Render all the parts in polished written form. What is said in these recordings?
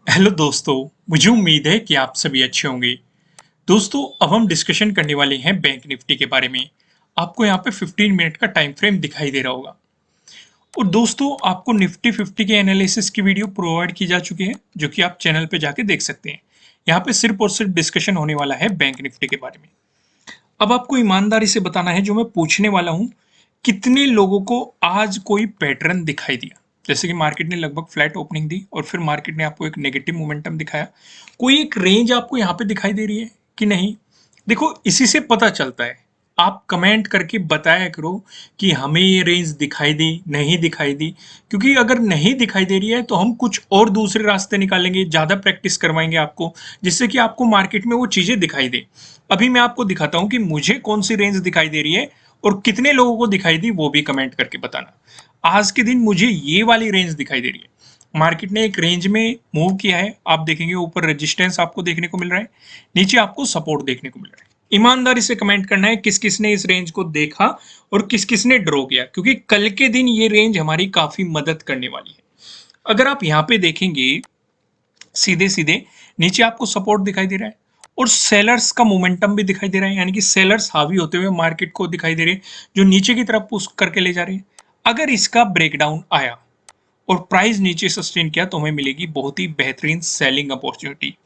Hello दोस्तों। मुझे उम्मीद है कि आप सभी अच्छे होंगे। दोस्तों, अब हम डिस्कशन करने वाले हैं बैंक निफ्टी के बारे में। आपको यहाँ पे 15 मिनट का टाइम फ्रेम दिखाई दे रहा होगा। और दोस्तों, आपको निफ्टी 50 के एनालिसिस की वीडियो प्रोवाइड की जा चुकी है, जो कि आप चैनल पे जाके देख सकते हैं। यहाँ पे सिर्फ और सिर्फ डिस्कशन होने वाला है बैंक निफ्टी के बारे में। अब आपको ईमानदारी से बताना है, जो मैं पूछने वाला हूँ, कितने लोगों को आज कोई पैटर्न दिखाई दिया। जैसे कि मार्केट ने लगभग फ्लैट ओपनिंग दी और फिर मार्केट ने आपको एक नेगेटिव मोमेंटम दिखाया। कोई एक रेंज आपको यहाँ पे दिखाई दे रही है कि नहीं? देखो, इसी से पता चलता है। आप कमेंट करके बताया करो कि हमें ये रेंज दिखाई दी, नहीं दिखाई दी। क्योंकि अगर नहीं दिखाई दे रही है तो हम कुछ और दूसरे रास्ते निकालेंगे, ज़्यादा प्रैक्टिस करवाएंगे आपको, जिससे कि आपको मार्केट में वो चीज़ें दिखाई दे। अभी मैं आपको दिखाता हूँ कि मुझे कौन सी रेंज दिखाई दे रही है और कितने लोगों को दिखाई दी, वो भी कमेंट करके बताना। आज के दिन मुझे ये वाली रेंज दिखाई दे रही है। मार्केट ने एक रेंज में मूव किया है। आप देखेंगे ऊपर रेजिस्टेंस आपको देखने को मिल रहा है, नीचे आपको सपोर्ट देखने को मिल रहा है। ईमानदारी से कमेंट करना है किस किस ने इस रेंज को देखा और किस किस ने ड्रॉ किया, क्योंकि कल के दिन ये रेंज हमारी काफी मदद करने वाली है। अगर आप यहाँ पे देखेंगे, सीधे सीधे नीचे आपको सपोर्ट दिखाई दे रहा है और सेलर्स का मोमेंटम भी दिखाई दे रहा है, यानी कि सेलर्स हावी होते हुए मार्केट को दिखाई दे रहे हैं, जो नीचे की तरफ पुश करके ले जा रहे हैं। अगर इसका ब्रेकडाउन आया और प्राइस नीचे सस्टेन किया तो हमें मिलेगी बहुत ही बेहतरीन सेलिंग अपॉर्चुनिटी।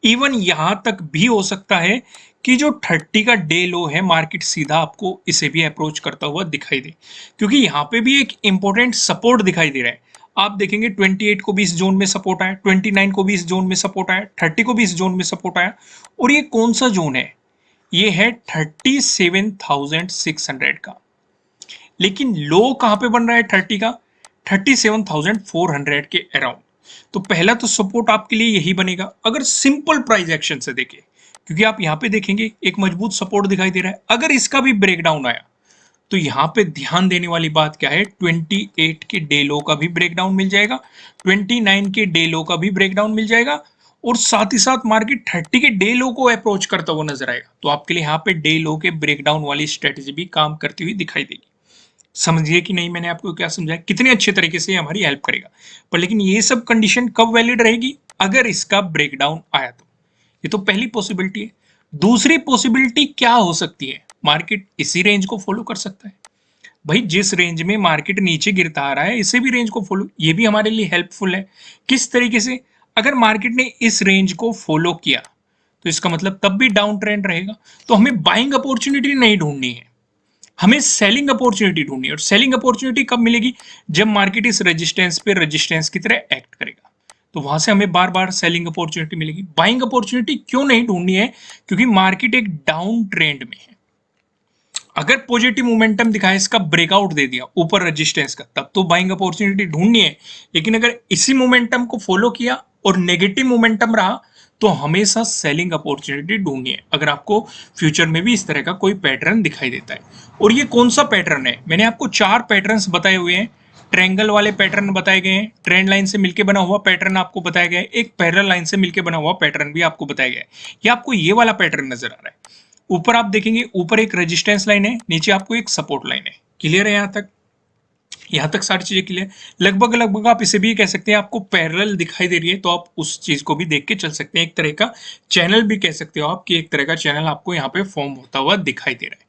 इवन यहां तक भी हो सकता है कि जो 30 का डे लो है, मार्केट सीधा आपको इसे भी अप्रोच करता हुआ दिखाई दे, क्योंकि यहां पे भी एक इंपॉर्टेंट सपोर्ट दिखाई दे रहा है। आप देखेंगे 28 को भी इस जोन में सपोर्ट आया, 29 को भी इस जोन में सपोर्ट आया, 30 को भी इस जोन में सपोर्ट आया। और ये कौन सा जोन है? ये है 37,600 का। लेकिन लो कहां पे बन रहा है 30 का? 37,400 के अराउंड। तो पहला तो सपोर्ट आपके लिए यही बनेगा, अगर सिंपल प्राइस एक्शन से देखें, क्योंकि आप यहां पे देखेंगे एक मजबूत सपोर्ट दिखाई दे रहा है। अगर इसका भी ब्रेकडाउन आया तो यहां पे ध्यान देने वाली बात क्या है, 28 के डे लो का भी ब्रेकडाउन मिल जाएगा, 29 के डे लो का भी ब्रेकडाउन मिल जाएगा, और साथ ही साथ मार्केट 30 के डे लो को अप्रोच करता हुआ नजर आएगा। तो आपके लिए यहाँ पे डे लो के ब्रेकडाउन वाली स्ट्रेटेजी भी काम करती हुई दिखाई देगी। समझिए कि नहीं मैंने आपको क्या समझाया, कितने अच्छे तरीके से हमारी हेल्प करेगा। पर लेकिन ये सब कंडीशन कब वैलिड रहेगी? अगर इसका ब्रेकडाउन आया तो। ये तो पहली पॉसिबिलिटी है। दूसरी पॉसिबिलिटी क्या हो सकती है? मार्केट इसी रेंज को फॉलो कर सकता है। भाई, जिस रेंज में मार्केट नीचे गिरता आ रहा है, इसे भी रेंज को फॉलो, ये भी हमारे लिए हेल्पफुल है। किस तरीके से? अगर मार्केट ने इस रेंज को फॉलो किया तो इसका मतलब तब भी डाउन ट्रेंड रहेगा। तो हमें बाइंग अपॉर्चुनिटी नहीं ढूंढनी है, हमें सेलिंग अपॉर्चुनिटी ढूंढनी है। और सेलिंग अपॉर्चुनिटी कब मिलेगी? जब मार्केट इस रेजिस्टेंस पे रेजिस्टेंस की तरह एक्ट करेगा, तो वहां से हमें बार बार सेलिंग अपॉर्चुनिटी मिलेगी। बाइंग अपॉर्चुनिटी क्यों नहीं ढूंढनी है? क्योंकि मार्केट एक डाउन ट्रेंड में है। अगर पॉजिटिव मोमेंटम दिखाए, इसका ब्रेकआउट दे दिया ऊपर रेजिस्टेंस का, तब तो बाइंग अपॉर्चुनिटी ढूंढनी है। लेकिन अगर इसी मोमेंटम को फॉलो किया और नेगेटिव मोमेंटम रहा, तो हमेशा सेलिंग अपॉर्चुनिटी ढूंढनी है, अगर आपको फ्यूचर में भी इस तरह का कोई पैटर्न दिखाई देता है। और ये कौन सा पैटर्न है? मैंने आपको 4 पैटर्न्स बताए हुए हैं। ट्रायंगल वाले पैटर्न बताए गए हैं, ट्रेंड लाइन से मिलकर बना हुआ पैटर्न आपको बताया गया है, एक पैरेलल लाइन से मिलकर बना हुआ पैटर्न भी आपको बताया गया है। ये आपको ये वाला पैटर्न नजर आ रहा है। ऊपर आप देखेंगे, ऊपर एक रेजिस्टेंस लाइन है, नीचे आपको एक सपोर्ट लाइन है। क्लियर है? यहां तक सारी चीजें क्लियर। लगभग लगभग आप इसे भी कह सकते हैं, आपको पैरेलल दिखाई दे रही है, तो आप उस चीज को भी देख के चल सकते हैं। एक तरह का चैनल भी कह सकते हो आप, कि एक तरह का चैनल आपको यहाँ पे फॉर्म होता हुआ दिखाई दे रहा है।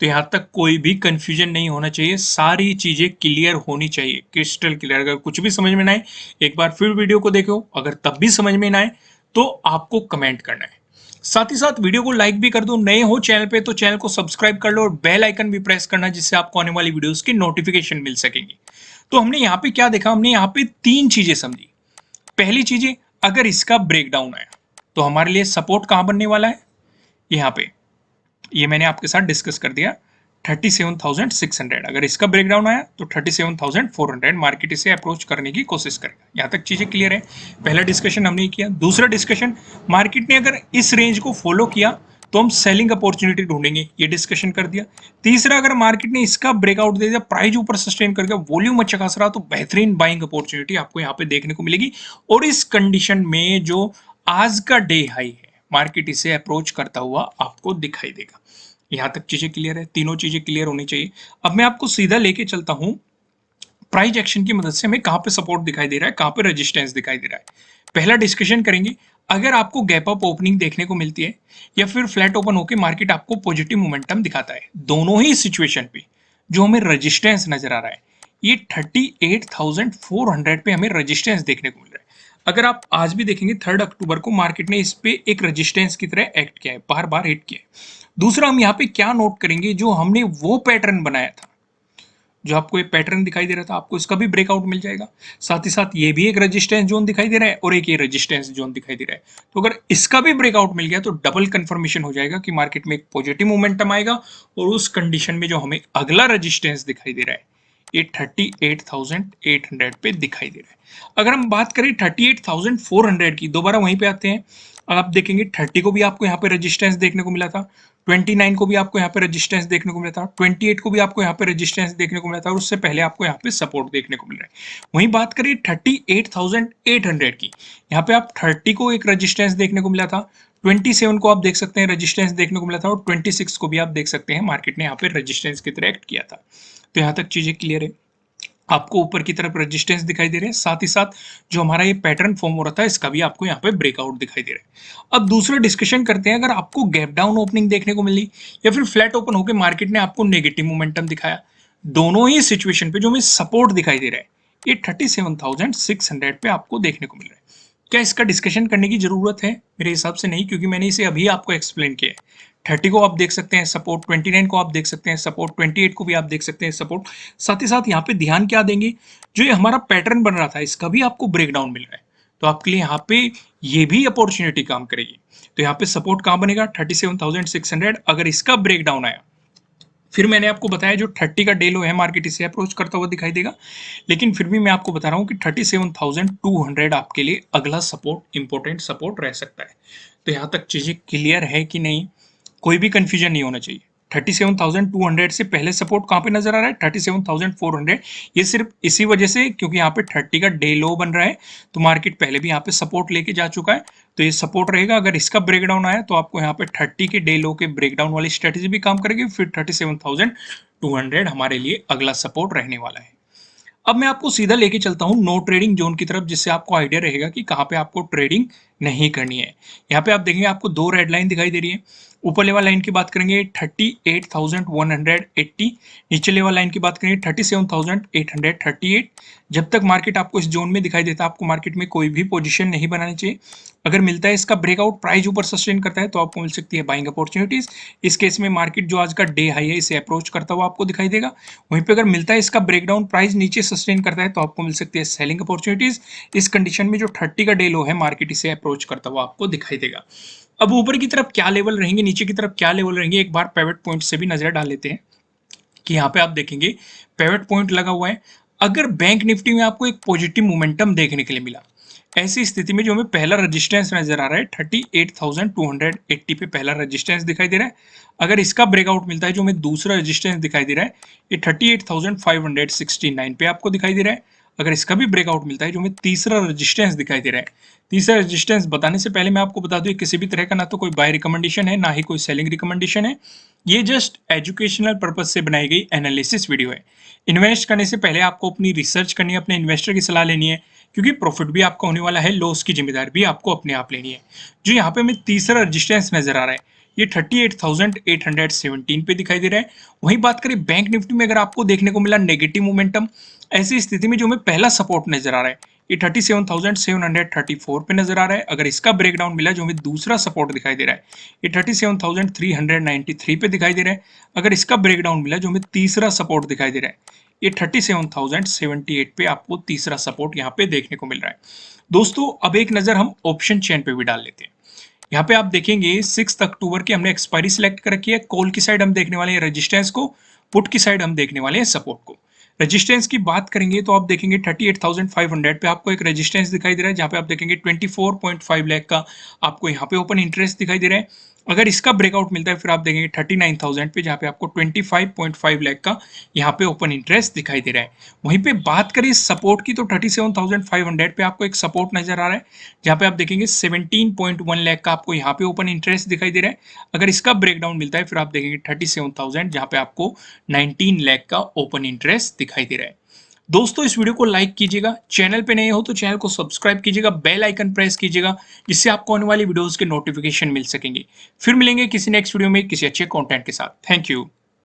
तो यहां तक कोई भी कंफ्यूजन नहीं होना चाहिए, सारी चीजें क्लियर होनी चाहिए, क्रिस्टल क्लियर। अगर कुछ भी समझ में ना आए, एक बार फिर वीडियो को देखो। अगर तब भी समझ में ना आए तो आपको कमेंट करना है। साथ ही साथ वीडियो को लाइक भी कर दो। नए हो चैनल पे तो चैनल को सब्सक्राइब कर लो और बेल आइकन भी प्रेस करना, जिससे आपको आने वाली वीडियोस की नोटिफिकेशन मिल सकेगी। तो हमने यहाँ पे क्या देखा? हमने यहाँ पे 3 चीजें समझी। पहली चीजें, अगर इसका ब्रेकडाउन आया तो हमारे लिए सपोर्ट कहां बनने वाला है? यहाँ पे। ये मैंने आपके साथ डिस्कस कर दिया, 37,600। अगर इसका ब्रेकडाउन आया तो 37,400 मार्केट इसे अप्रोच करने की कोशिश करेगा। यहां तक चीजें क्लियर है? पहला डिस्कशन हमने किया। दूसरा डिस्कशन, मार्केट ने अगर इस रेंज को फॉलो किया तो हम सेलिंग अपॉर्चुनिटी ढूंढेंगे, ये डिस्कशन कर दिया। तीसरा, अगर मार्केट ने इसका ब्रेकआउट दे दिया, प्राइस ऊपर सस्टेन कर गया, वॉल्यूम अच्छा खासा रहा, तो बेहतरीन बाइंग अपॉर्चुनिटी आपको यहाँ पे देखने को मिलेगी। और इस कंडीशन में जो आज का डे हाई है, मार्केट इसे अप्रोच करता हुआ आपको दिखाई देगा। यहां तक चीजें क्लियर है? तीनों चीजें क्लियर होनी चाहिए। अब मैं आपको सीधा लेके चलता हूं प्राइस एक्शन की मदद से हमें कहाँ पे सपोर्ट दिखाई दे रहा है, कहाँ पे रेजिस्टेंस दिखाई दे रहा है। पहला डिस्कशन करेंगे, अगर आपको गैप अप ओपनिंग देखने को मिलती है या फिर फ्लैट ओपन होकर मार्केट आपको पॉजिटिव मोमेंटम दिखाता है, दोनों ही सिचुएशन पे जो हमें रेजिस्टेंस नजर आ रहा है, ये 38,400 पे हमें रेजिस्टेंस देखने को मिल रहा है। अगर आप आज भी देखेंगे 3 अक्टूबर को मार्केट ने इस पे एक रेजिस्टेंस की तरह एक्ट किया है, बार बार हिट किया है। दूसरा हम यहाँ पे क्या नोट करेंगे, जो हमने वो पैटर्न बनाया था, जो आपको एक पैटर्न दिखाई दे रहा था, आपको इसका भी ब्रेकआउट मिल जाएगा। साथ ही साथ ये भी एक रेजिस्टेंस जोन दिखाई दे रहा है और एक ये रेजिस्टेंस जोन दिखाई दे रहा है। तो अगर इसका भी ब्रेकआउट मिल गया तो डबल कंफर्मेशन हो जाएगा कि मार्केट में एक पॉजिटिव मोमेंटम आएगा और उस कंडीशन में जो हमें अगला रेजिस्टेंस दिखाई दे रहा है ये 38,800 पे दिखाई दे रहा है। अगर हम बात करें 38,400 की, दोबारा वहीं पे आते हैं। आप देखेंगे 30 को भी आपको यहाँ पे रेजिस्टेंस देखने को मिला था, 29 को भी आपको यहाँ पे रेजिस्टेंस देखने को मिला था, 28 को भी आपको यहाँ पे रेजिस्टेंस देखने को मिला था और उससे पहले आपको यहाँ पे सपोर्ट देखने को मिल रहा है। वहीं बात करें 38,800 की, यहाँ पे आप 30 को एक रेजिस्टेंस देखने को मिला था, 27 को आप देख सकते हैं रेजिस्टेंस देखने को मिला था और 26 को भी आप देख सकते हैं मार्केट ने यहाँ पे रेजिस्टेंस की तरह एक्ट किया था। तो यहाँ तक चीजें क्लियर है। आपको ऊपर की तरफ रेजिस्टेंस दिखाई दे रहे हैं, साथ ही साथ जो हमारा ये पैटर्न फॉर्म हो रहा था इसका भी आपको यहाँ पे ब्रेकआउट दिखाई दे रहा है। अब दूसरा डिस्कशन करते हैं, अगर आपको गैप डाउन ओपनिंग देखने को मिली या फिर फ्लैट ओपन होकर मार्केट ने आपको नेगेटिव मोमेंटम दिखाया, दोनों ही सिचुएशन पे जो हमें सपोर्ट दिखाई दे रहा है ये 37,600 पे आपको देखने को मिल रहा है। क्या इसका डिस्कशन करने की जरूरत है? मेरे हिसाब से नहीं, क्योंकि मैंने इसे अभी आपको एक्सप्लेन किया है। 30 को आप देख सकते हैं सपोर्ट, 29 को आप देख सकते हैं सपोर्ट, 28 को भी आप देख सकते हैं सपोर्ट। साथ ही साथ यहाँ पे ध्यान क्या देंगे, जो ये हमारा पैटर्न बन रहा था इसका भी आपको ब्रेकडाउन मिल रहा है, तो आपके लिए यहाँ पे ये भी अपॉर्चुनिटी काम करेगी। तो यहाँ पे सपोर्ट कहाँ बनेगा, 37,600। अगर इसका ब्रेकडाउन आया, फिर मैंने आपको बताया जो 30 का डे लो है मार्केट इसे अप्रोच करता हुआ दिखाई देगा, लेकिन फिर भी मैं आपको बता रहा हूँ कि 37,200 आपके लिए अगला सपोर्ट, इंपॉर्टेंट सपोर्ट रह सकता है। तो यहाँ तक चीजें क्लियर है कि नहीं, कोई भी कंफ्यूजन नहीं होना चाहिए। 37,200 से पहले सपोर्ट कहाँ पे नजर आ रहा है, 37,400। ये सिर्फ इसी वजह से क्योंकि यहाँ पे 30 का डे लो बन रहा है, तो मार्केट पहले भी यहाँ पे सपोर्ट लेके जा चुका है, तो ये सपोर्ट रहेगा। अगर इसका ब्रेकडाउन आया तो आपको यहाँ पे 30 के डे लो के ब्रेकडाउन वाली स्ट्रेटेजी भी काम करेगी, फिर 37,200 हमारे लिए अगला सपोर्ट रहने वाला है। अब मैं आपको सीधा लेके चलता हूँ नो ट्रेडिंग जोन की तरफ, जिससे आपको आइडिया रहेगा कि कहाँ पे आपको ट्रेडिंग नहीं करनी है। यहाँ पे आप देखेंगे आपको दो रेड लाइन दिखाई दे रही है। ऊपर लेवल लाइन की बात करेंगे 38,180, नीचे लेवल लाइन की बात करेंगे 37,838। जब तक मार्केट आपको इस जोन में दिखाई देता है, आपको मार्केट में कोई भी पोजीशन नहीं बनानी चाहिए। अगर मिलता है इसका ब्रेकआउट, प्राइस ऊपर सस्टेन करता है, तो आपको मिल सकती है बाइंग अपॉर्चुनिटीज। इस केस में मार्केट जो आज का डे हाई है इसे अप्रोच करता हुआ आपको दिखाई देगा। वहीं पे अगर मिलता है इसका ब्रेकडाउन, प्राइस नीचे सस्टेन करता है, तो आपको मिल सकती है सेलिंग अपॉर्चुनिटीज। इस कंडीशन में जो 30 का डे लो है मार्केट इसे अप्रोच करता हुआ आपको दिखाई देगा। अब ऊपर की तरफ क्या लेवल रहेंगे, नीचे की तरफ क्या लेवल रहेंगे, एक बार पिवट पॉइंट से भी नजर डाल लेते हैं कि यहाँ पे आप देखेंगे पिवट पॉइंट लगा हुआ है। अगर बैंक निफ्टी में आपको एक पॉजिटिव मोमेंटम देखने के लिए मिला, ऐसी स्थिति में जो हमें पहला रेजिस्टेंस नजर आ रहा है 38,280 पे पहला रेजिस्टेंस दिखाई दे रहा है। अगर इसका ब्रेकआउट मिलता है, जो हमें दूसरा रेजिस्टेंस दिखाई दे रहा है ये 38,569 पे आपको दिखाई दे रहा है। अगर इसका भी ब्रेकआउट मिलता है, जो हमें तीसरा रेजिस्टेंस दिखाई दे रहा है, तीसरा रेजिस्टेंस बताने से पहले मैं आपको बता दूं किसी भी तरह का ना तो कोई बाय रिकमेंडेशन है, ना ही कोई सेलिंग रिकमेंडेशन है। ये जस्ट एजुकेशनल पर्पज से बनाई गई एनालिसिस वीडियो है। इन्वेस्ट करने से पहले आपको अपनी रिसर्च करनी है, अपने इन्वेस्टर की सलाह लेनी है, क्योंकि प्रॉफिट भी आपका होने वाला है, लॉस की जिम्मेदारी भी आपको अपने आप लेनी है। जो यहाँ पे हमें तीसरा रेजिस्टेंस नजर आ रहा है ये 38,817 पे दिखाई दे रहा है। वहीं बात करें बैंक निफ्टी में, अगर आपको देखने को मिला नेगेटिव मोमेंटम, ऐसी स्थिति में जो हमें पहला सपोर्ट नजर आ रहा है ये 37,734 पे नजर आ रहा है। अगर इसका ब्रेकडाउन मिला, जो हमें दूसरा सपोर्ट दिखाई दे रहा है ये 37,393 पे दिखाई दे रहा है। अगर इसका ब्रेकडाउन मिला, जो हमें तीसरा सपोर्ट दिखाई दे रहा है ये 37,078 पे आपको तीसरा सपोर्ट यहाँ पे देखने को मिल रहा है। दोस्तों अब एक नजर हम ऑप्शन चेन पे भी डाल लेते हैं। यहाँ पे आप देखेंगे 6 अक्टूबर की हमने एक्सपायरी सिलेक्ट कर रखी है। कॉल की साइड हम देखने वाले हैं रेजिस्टेंस को, पुट की साइड हम देखने वाले हैं सपोर्ट को। रेजिस्टेंस की बात करेंगे तो आप देखेंगे 38,500 पे आपको एक रेजिस्टेंस दिखाई दे रहा है, जहां पे आप देखेंगे 24.5 लाख का आपको यहाँ पे ओपन इंटरेस्ट दिखाई दे रहा है। अगर इसका ब्रेकआउट मिलता है, फिर आप देखेंगे 39,000 पे, जहाँ पे आपको 25.5 लाख का यहाँ पे ओपन इंटरेस्ट दिखाई दे रहा है। वहीं पे बात करें सपोर्ट की तो 37,500 पे आपको एक सपोर्ट नजर आ रहा है, जहाँ पे आप देखेंगे 17.1 लाख का आपको यहाँ पे ओपन इंटरेस्ट दिखाई दे रहा है। अगर इसका ब्रेकडाउन मिलता है, फिर आप देखेंगे 37,000, जहाँ पे आपको 19 लाख का ओपन इंटरेस्ट दिखाई दे रहा है। दोस्तों इस वीडियो को लाइक कीजिएगा, चैनल पे नए हो तो चैनल को सब्सक्राइब कीजिएगा, बेल आइकन प्रेस कीजिएगा, जिससे आपको आने वाली वीडियोस के नोटिफिकेशन मिल सकेंगे। फिर मिलेंगे किसी नेक्स्ट वीडियो में किसी अच्छे कंटेंट के साथ। Thank you.